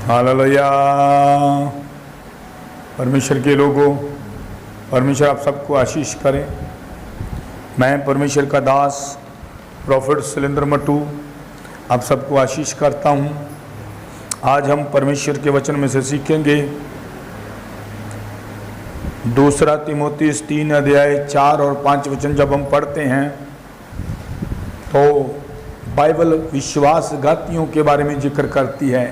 Hallelujah. परमेश्वर के लोगों, परमेश्वर आप सबको आशीष करें। मैं परमेश्वर का दास प्रॉफिट शैलेंद्र मट्टू आप सबको आशीष करता हूं। आज हम परमेश्वर के वचन में से सीखेंगे 2 तीमुथियुस 3 अध्याय 4 और 5 वचन। जब हम पढ़ते हैं तो बाइबल विश्वासघातियों के बारे में जिक्र करती है।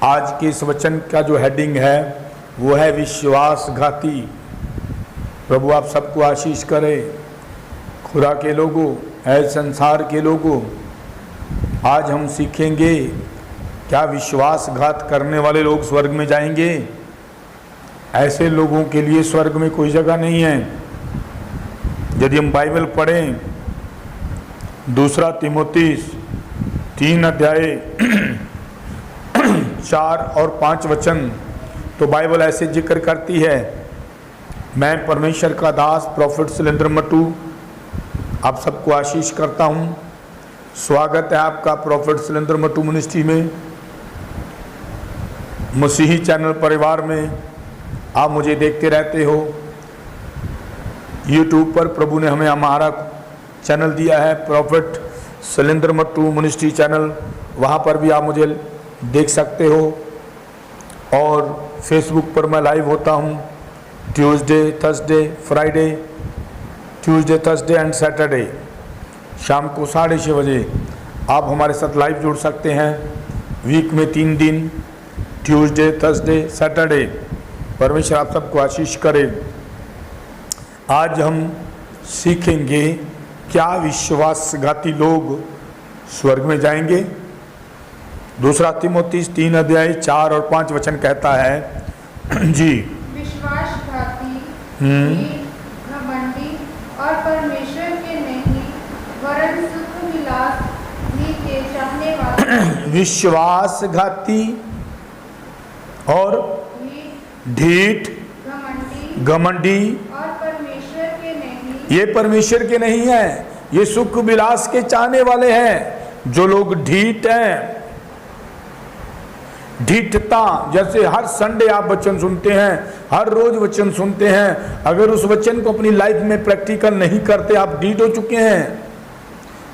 आज के इस वचन का जो हेडिंग है वो है विश्वासघाती। प्रभु आप सबको आशीष करे। खुदा के लोगों, ऐ संसार के लोगों, आज हम सीखेंगे क्या विश्वासघात करने वाले लोग स्वर्ग में जाएंगे? ऐसे लोगों के लिए स्वर्ग में कोई जगह नहीं है। यदि हम बाइबल पढ़ें 2 तीमुथियुस 3 अध्याय 4 और 5 वचन, तो बाइबल ऐसे जिक्र करती है। मैं परमेश्वर का दास प्रॉफिट शैलेंद्र मट्टू आप सबको आशीष करता हूं। स्वागत है आपका प्रॉफिट शैलेंद्र मट्टू मिनिस्ट्री में, मसीही चैनल परिवार में। आप मुझे देखते रहते हो। यूट्यूब पर प्रभु ने हमें हमारा चैनल दिया है profit Shailendra Mattu ministry channel, वहाँ पर भी आप मुझे देख सकते हो। और फेसबुक पर मैं लाइव होता हूँ Tuesday, Thursday, Friday, Tuesday, Thursday and Saturday शाम को 6:30 बजे आप हमारे साथ लाइव जुड़ सकते हैं। वीक में 3 दिन, ट्यूसडे, थर्सडे, सैटरडे। परमेश्वर आप सबको आशीष करे। आज हम सीखेंगे क्या विश्वासघाती लोग स्वर्ग में जाएंगे। 2 तीमुथियुस 3 अध्याय 4 और 5 वचन कहता है जी, विश्वासघाती, घमंडी और परमेश्वर के नहीं वरन सुख विलास ही के चाहने वाले। विश्वासघाती और ढीठ, घमंडी और परमेश्वर के नहीं, ये परमेश्वर के नहीं है, ये सुख विलास के चाहने वाले हैं। जो लोग ढीठ हैं, ढीठता, जैसे हर संडे आप वचन सुनते हैं, हर रोज वचन सुनते हैं, अगर उस वचन को अपनी लाइफ में प्रैक्टिकल नहीं करते आप ढीठ हो चुके हैं।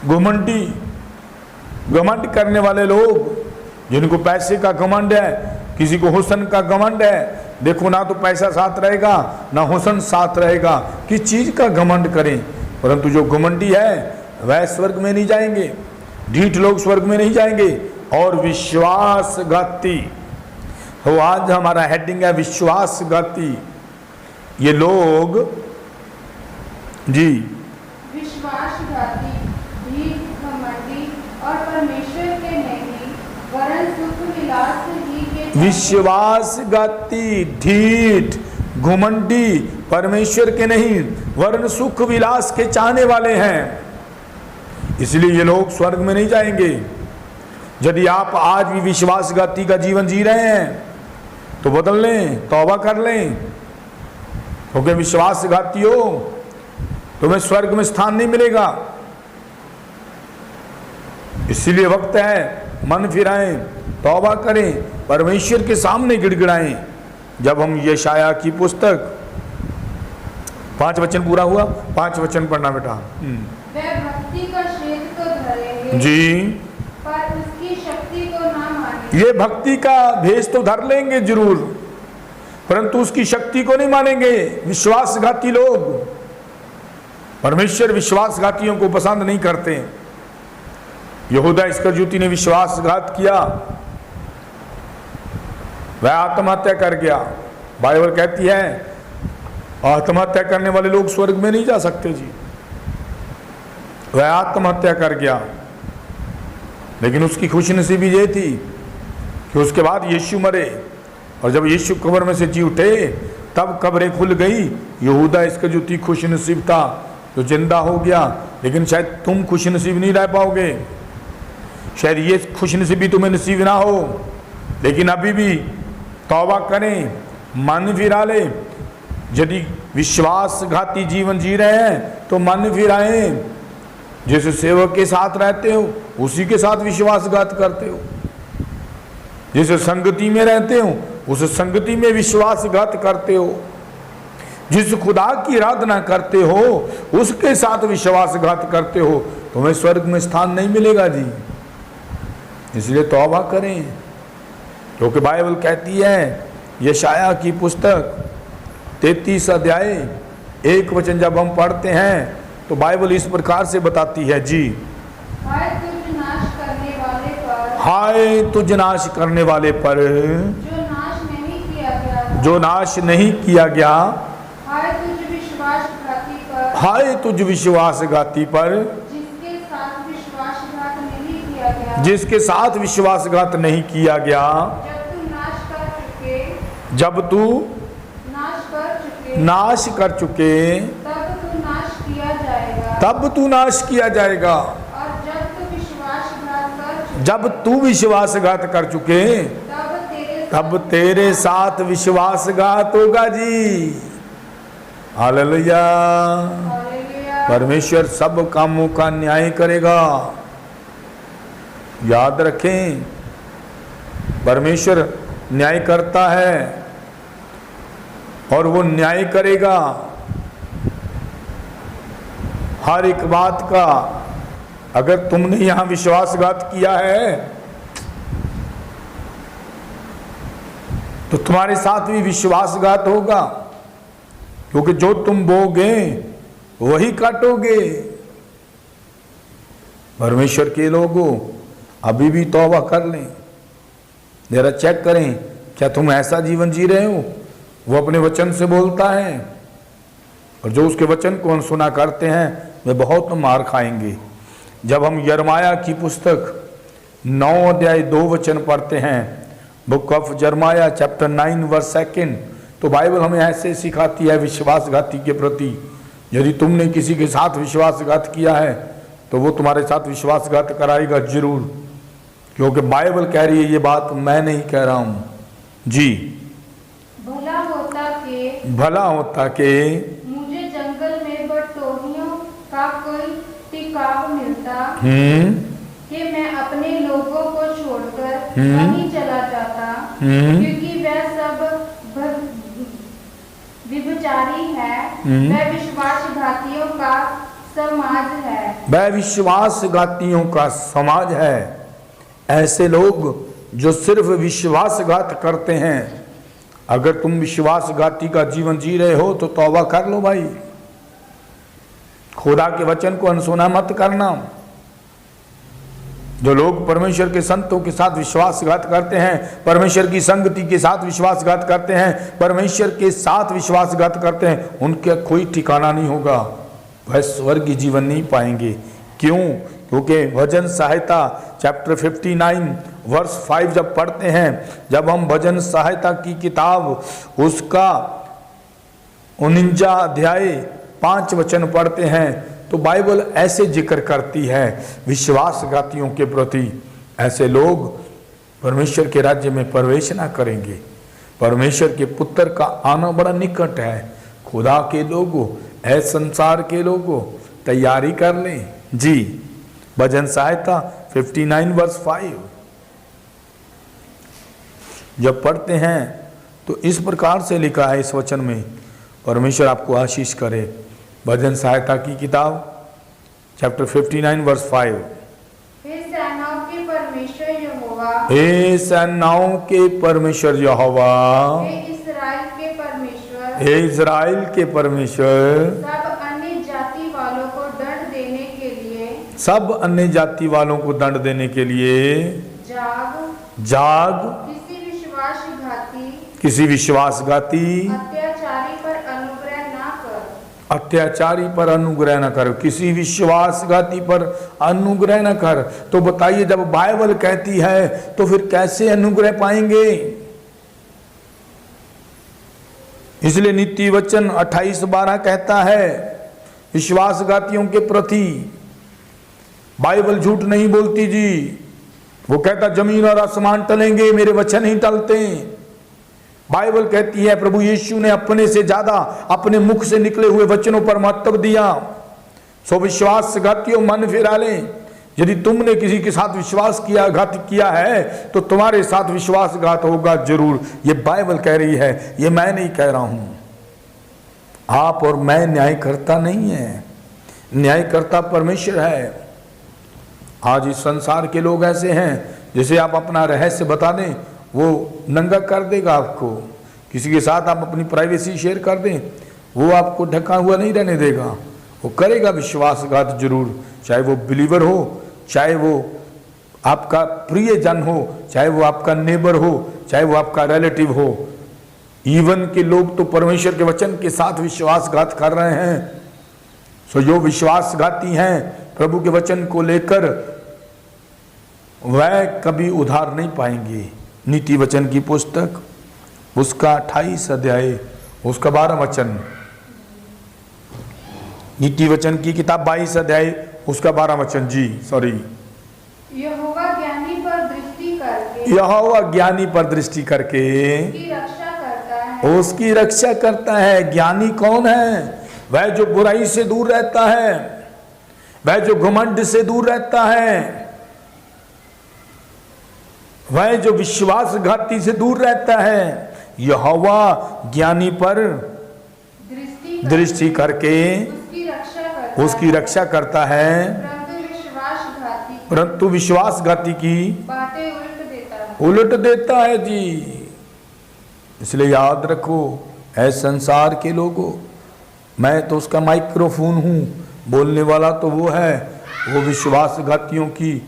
घमंडी, घमंड करने वाले लोग, जिनको पैसे का घमंड है, किसी को हुस्न का घमंड है। देखो, ना तो पैसा साथ रहेगा ना हुस्न साथ रहेगा, किस चीज का घमंड करें। परंतु जो घमंडी है वह स्वर्ग में नहीं जाएंगे, ढीठ लोग स्वर्ग में नहीं जाएंगे। और विश्वासघाती, तो आज हमारा हेडिंग है विश्वासघाती। ये लोग जी विश्वासघाती, घमंडी और परमेश्वर के नहीं वरन सुख विलास ही के। विश्वासघाती, ढीठ, घमंडी, परमेश्वर के नहीं वरन सुख विलास के चाहने वाले हैं। इसलिए ये लोग स्वर्ग में नहीं जाएंगे। यदि आप आज भी विश्वासघाती का जीवन जी रहे हैं तो बदल लें, तौबा कर लें, क्योंकि विश्वासघाती हो तुम्हें स्वर्ग में स्थान नहीं मिलेगा। इसलिए वक्त है मन फिराएं, तौबा करें, परमेश्वर के सामने गिड़गिड़ाएं। जब हम यशाया की पुस्तक 5 वचन पूरा हुआ, 5 वचन पढ़ना बेटा। वह भक्ति का श्रेष्ठ तो धरेंगे जी, पर उसकी शक्ति को ना मानेंगे। ये भक्ति का भेष तो धर लेंगे जरूर, परंतु उसकी शक्ति को नहीं मानेंगे। विश्वासघाती लोग, परमेश्वर विश्वासघातियों को पसंद नहीं करते। यहूदा इस्करियोती ने विश्वासघात किया, वह आत्महत्या कर गया। बाइबल कहती है आत्महत्या करने वाले लोग स्वर्ग में नहीं जा सकते जी। वह आत्महत्या कर गया, लेकिन उसकी खुशनसीबी ये थी कि उसके बाद यीशु मरे, और जब यीशु कब्र में से जी उठे तब कब्रें खुल गई। यहूदा इस्करियोती खुशनसीब था तो जिंदा हो गया, लेकिन शायद तुम खुशनसीब नहीं रह पाओगे, शायद ये खुशनसीबी तुम्हें नसीब ना हो। लेकिन अभी भी तौबा करें, मन फिरा ले। यदि विश्वासघाती जीवन जी रहे हैं तो मन फिराएं। जैसे सेवक के साथ रहते हो उसी के साथ विश्वासघात करते हो। जिस संगति में रहते हो उस संगति में विश्वासघात करते हो, जिस खुदा की आराधना करते हो उसके साथ विश्वासघात करते हो, तुम्हें स्वर्ग में स्थान नहीं मिलेगा जी। इसलिए तौबा करें, क्योंकि बाइबल कहती है, यशाया की पुस्तक 33 अध्याय 1 वचन जब हम पढ़ते हैं तो बाइबल इस प्रकार से बताती है जी, हाय तुझ नाश करने वाले पर, हाय तुझ नाश करने वाले पर, जो नाश नहीं किया गया, जो नाश नहीं किया गया, हाय तुझ विश्वासघाती पर, हाय तुझ विश्वासघाती पर, जिसके साथ विश्वासघात नहीं किया गया, जिसके साथ विश्वासघात नहीं किया गया, जब तू नाश कर नाश कर चुके, चुके, तब तू नाश किया जाएगा, तब तू नाश किया जाएगा। और जब तू विश्वासघात कर चुके, तब तेरे साथ विश्वासघात होगा जी। हालेलुया। परमेश्वर सब कामों का न्याय करेगा, याद रखें, परमेश्वर न्याय करता है और वो न्याय करेगा हर एक बात का। अगर तुमने यहां विश्वासघात किया है तो तुम्हारे साथ भी विश्वासघात होगा, क्योंकि जो तुम बोगे वही काटोगे। परमेश्वर के लोगों, अभी भी तौबा कर लें, जरा चेक करें क्या तुम ऐसा जीवन जी रहे हो। वो अपने वचन से बोलता है, और जो उसके वचन को अनसुना करते हैं वे बहुत मार खाएंगे। जब हम यिर्मयाह की पुस्तक 9 अध्याय 2 वचन पढ़ते हैं, बुक ऑफ यिर्मयाह चैप्टर 9 वर्स 2, तो बाइबल हमें ऐसे सिखाती है विश्वासघाती के प्रति। यदि तुमने किसी के साथ विश्वासघात किया है तो वो तुम्हारे साथ विश्वासघात कराएगा जरूर, क्योंकि बाइबल कह रही है, ये बात मैं नहीं कह रहा हूं जी। भला होता कि मुझे जंगल में बटोहियों का कोई टिकाव मिलता, कि मैं अपने लोगों को छोड़कर कहीं चला जाता, क्योंकि वह सब व्यभिचारी है, वह विश्वासघातियों का समाज है, वह विश्वासघातियों का समाज है। ऐसे लोग जो सिर्फ विश्वासघात करते हैं, अगर तुम विश्वासघाती का जीवन जी रहे हो तो तौबा कर लो भाई। खुदा के वचन को अनसुना मत करना। जो लोग परमेश्वर के संतों के साथ विश्वासघात करते हैं, परमेश्वर की संगति के साथ विश्वासघात करते हैं, परमेश्वर के साथ विश्वासघात करते हैं, उनका कोई ठिकाना नहीं होगा, वह स्वर्गीय जीवन नहीं पाएंगे। क्यों? क्योंकि भजन सहायता चैप्टर 59 वर्स 5 जब पढ़ते हैं, जब हम भजन सहायता की किताब उसका 49 अध्याय 5 वचन पढ़ते हैं, तो बाइबल ऐसे जिक्र करती है विश्वासघातियों के प्रति। ऐसे लोग परमेश्वर के राज्य में प्रवेश ना करेंगे। परमेश्वर के पुत्र का आना बड़ा निकट है। खुदा के लोगों, ऐ संसार के लोगों, तैयारी कर लें जी। भजन सहायता 59 वर्स 5 जब पढ़ते हैं तो इस प्रकार से लिखा है इस वचन में। परमेश्वर आपको आशीष करे। भजन सहायता की किताब चैप्टर 59 वर्स 5। हे सेनाओं के परमेश्वर यहोवा, हे सेनाओं के परमेश्वर यहोवा, हे इस्राएल के परमेश्वर, हे इस्राएल के परमेश्वर, सब अन्य जाति वालों को दंड देने के लिए, सब अन्य जाति वालों को दंड देने के लिए जाग, किसी विश्वासघाती, अत्याचारी पर अनुग्रह न कर। किसी विश्वासघाती पर अनुग्रह न कर। तो बताइए, जब बाइबल कहती है तो फिर कैसे अनुग्रह पाएंगे? इसलिए नीति वचन 28:12 कहता है विश्वासघातियों के प्रति। बाइबल झूठ नहीं बोलती जी। वो कहता जमीन और आसमान टलेंगे, मेरे वचन ही टलते। बाइबल कहती है प्रभु यीशु ने अपने से ज्यादा अपने मुख से निकले हुए वचनों पर महत्व दिया। सो विश्वासघातियों मन फिरा लें। यदि तुमने किसी के साथ विश्वासघात किया है तो तुम्हारे साथ विश्वासघात होगा जरूर। ये बाइबल कह रही है, ये मैं नहीं कह रहा हूं। आप और मैं न्यायकर्ता नहीं है, न्यायकर्ता परमेश्वर है। आज इस संसार के लोग ऐसे हैं, जैसे आप अपना रहस्य बता दें वो नंगा कर देगा आपको। किसी के साथ आप अपनी प्राइवेसी शेयर कर दें, वो आपको ढका हुआ नहीं रहने देगा, वो करेगा विश्वासघात जरूर। चाहे वो बिलीवर हो, चाहे वो आपका प्रिय जन हो, चाहे वो आपका नेबर हो, चाहे वो आपका रिलेटिव हो। इवन के लोग तो परमेश्वर के वचन के साथ विश्वासघात कर रहे हैं। सो जो विश्वासघाती हैं प्रभु के वचन को लेकर, वह कभी उधार नहीं पाएंगे। नीति वचन की पुस्तक उसका 28 अध्याय उसका 12 वचन, नीति वचन की किताब 22 अध्याय उसका 12 वचन। जी सॉरी, यहोवा ज्ञानी पर दृष्टि करके, यहोवा ज्ञानी पर दृष्टि करके उसकी रक्षा करता है। उसकी रक्षा करता है। ज्ञानी कौन है? वह जो बुराई से दूर रहता है, वह जो घमंड से दूर रहता है, वह जो विश्वासघाती से दूर रहता है। यहोवा ज्ञानी पर दृष्टि करके उसकी रक्षा करता है, परंतु विश्वासघाती की बातें उलट देता है। जी इसलिए याद रखो, ऐ संसार के लोगों, मैं तो उसका माइक्रोफोन हूँ, बोलने वाला तो वो है। वो विश्वासघातियों की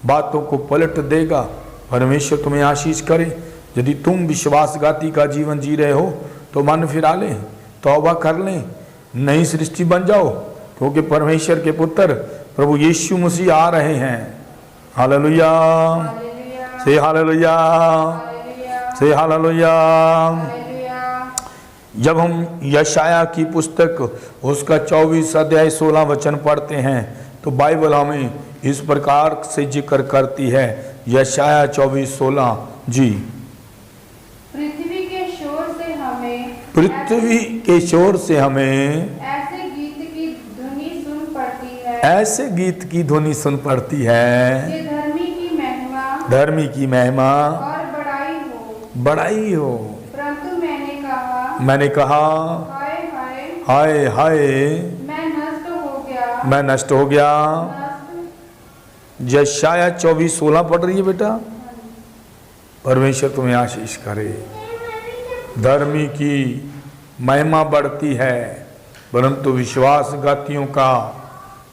बातों को पलट देगा। परमेश्वर तुम्हें आशीष करे। यदि तुम विश्वासघाती का जीवन जी रहे हो तो मन फिरा लें, तौबा कर लें, नई सृष्टि बन जाओ, क्योंकि परमेश्वर के पुत्र प्रभु यीशु मसीह आ रहे हैं। हालेलुया, से हालेलुया, से हालेलुया। जब हम यशाया की पुस्तक उसका 24 अध्याय 16 वचन पढ़ते हैं तो बाइबल हमें इस प्रकार से जिक्र करती है। यशाया 24:16। जी, पृथ्वी के शोर से हमें, पृथ्वी के शोर से हमें ऐसे गीत की ध्वनि सुन पड़ती है, ऐसे गीत की ध्वनि सुन पड़ती है कि धर्मी की महिमा, धर्मी की महिमा और बढ़ाई हो। परंतु मैंने कहा हाय हाय, हाय हाय, मैं नष्ट हो गया, मैं नष्ट हो गया। यशाया 24:16 पढ़ रही है बेटा। परमेश्वर तुम्हें आशीष करे। धर्मी की महिमा बढ़ती है, परंतु विश्वासघातियों का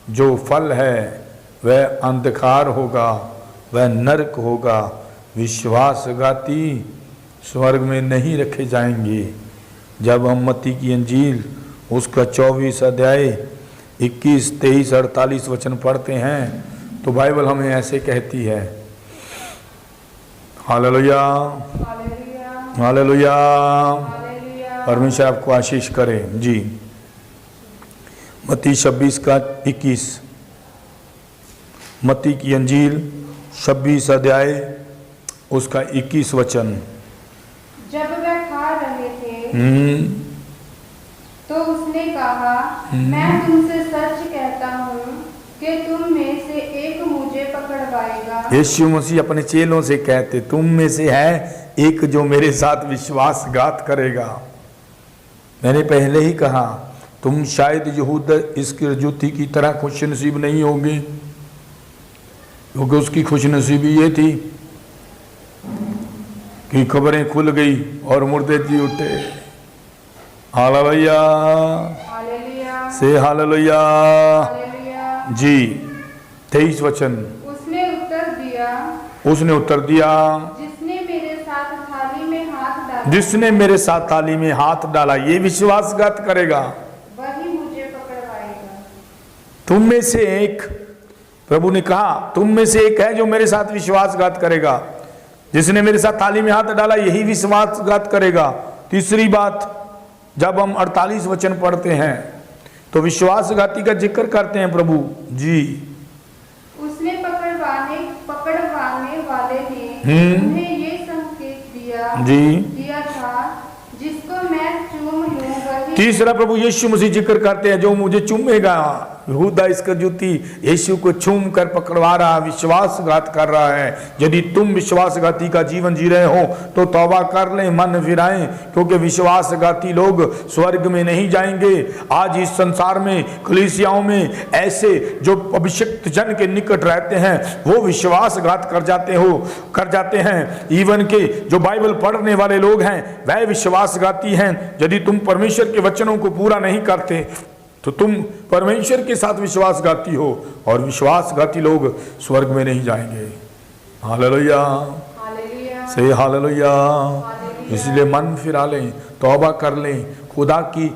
जो फल है वह अंधकार होगा, वह नरक होगा। विश्वासघाती स्वर्ग में नहीं रखे जाएंगे। जब हम मत्ती की अंजील उसका 24 अध्याय 21, 23, 48 वचन पढ़ते हैं तो बाइबल हमें ऐसे कहती है। Hallelujah, hallelujah. परमेश्वर आपको आशीष करे। जी, मत्ती 26 का 21, मत्ती की अंजील 26 अध्याय उसका 21 वचन। जब वे खा रहे थे तो उसने कहा, मैं तुमसे सच कहता हूँ कि तुम में से एक मुझे पकड़वाएगा। यीशु मसीह अपने चेलों से कहते, तुम में से है एक जो मेरे साथ विश्वासघात करेगा। मैंने पहले ही कहा, तुम शायद यहूदा इस्करियोती की तरह खुशनसीब नहीं होगे, क्योंकि उसकी खुशनसीबी ये थी कि खबरें खुल गई और मुर्दे जी उठे। हालेलुया, से हालेलुया। जी, 23 वचन। उसने उत्तर दिया, जिसने मेरे साथ थाली में हाथ डाला, जिसने मेरे साथ थाली में हाथ डाला, ये विश्वासघात करेगा, वही मुझे पकड़वाएगा। तुम में से एक, प्रभु ने कहा तुम में से एक है जो मेरे साथ विश्वासघात करेगा। जिसने मेरे साथ थाली में हाथ डाला यही विश्वासघात करेगा। तीसरी बात, जब हम 48 वचन पढ़ते हैं तो विश्वासघाती का जिक्र करते हैं प्रभु जी। उसने पकड़वाने वाले ने उन्हें ये संकेत दिया था, जिसको मैं चूम लूं वही। तीसरा प्रभु यीशु मसीह जिक्र करते हैं, जो मुझे चूमेगा यहूदा इस्करियोती यीशु को चूम कर पकड़वा रहा, विश्वासघात कर रहा है। यदि तुम विश्वासघाती का जीवन जी रहे हो तो तौबा कर लें, मन फिराएं, क्योंकि विश्वासघाती लोग स्वर्ग में नहीं जाएंगे। आज इस संसार में कलीसियाओं में ऐसे जो अभिषिक्त जन के निकट रहते हैं वो विश्वासघात कर जाते हैं। इवन के जो बाइबल पढ़ने वाले लोग हैं वह विश्वासघाती हैं। यदि तुम परमेश्वर के वचनों को पूरा नहीं करते तो तुम परमेश्वर के साथ विश्वासघाती हो, और विश्वासघाती लोग स्वर्ग में नहीं जाएंगे। हालेलुया, से हालेलुया। इसलिए मन फिरा लें, तौबा कर लें, खुदा की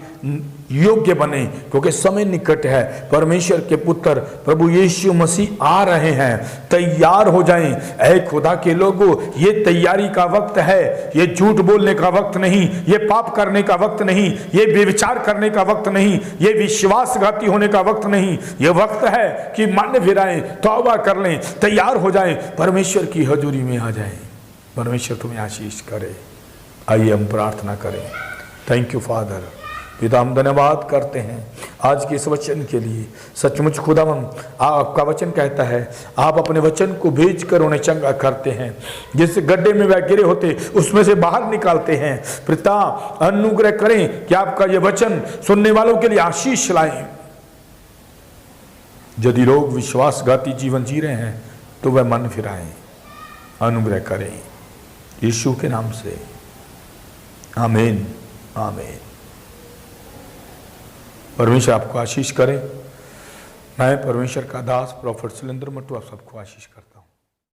योग्य बने, क्योंकि समय निकट है। परमेश्वर के पुत्र प्रभु यीशु मसीह आ रहे हैं। तैयार हो जाएं ऐ खुदा के लोगों, ये तैयारी का वक्त है। ये झूठ बोलने का वक्त नहीं, ये पाप करने का वक्त नहीं, ये व्यभिचार करने का वक्त नहीं, ये विश्वासघाती होने का वक्त नहीं। ये वक्त है कि मन फिराएं, तौबा कर लें, तैयार हो जाएं, परमेश्वर की हजूरी में आ जाएं। परमेश्वर तुम्हें आशीष करे। आइए हम प्रार्थना करें। Thank you father. पिता, हम धन्यवाद करते हैं आज के इस वचन के लिए। सचमुच खुदावन, आपका वचन कहता है आप अपने वचन को भेजकर उन्हें चंगा करते हैं। जिस गड्ढे में वह गिरे होते उसमें से बाहर निकालते हैं। पिता, अनुग्रह करें कि आपका ये वचन सुनने वालों के लिए आशीष लाएं। यदि लोग विश्वासघाती जीवन जी रहे हैं तो वह मन फिराएं, अनुग्रह करें यीशु के नाम से। आमीन, आमीन। परमेश्वर आपको आशीष करे। मैं परमेश्वर का दास प्रोफेट सुलेंद्र मट्टू आप सबको आशीष करता हूं।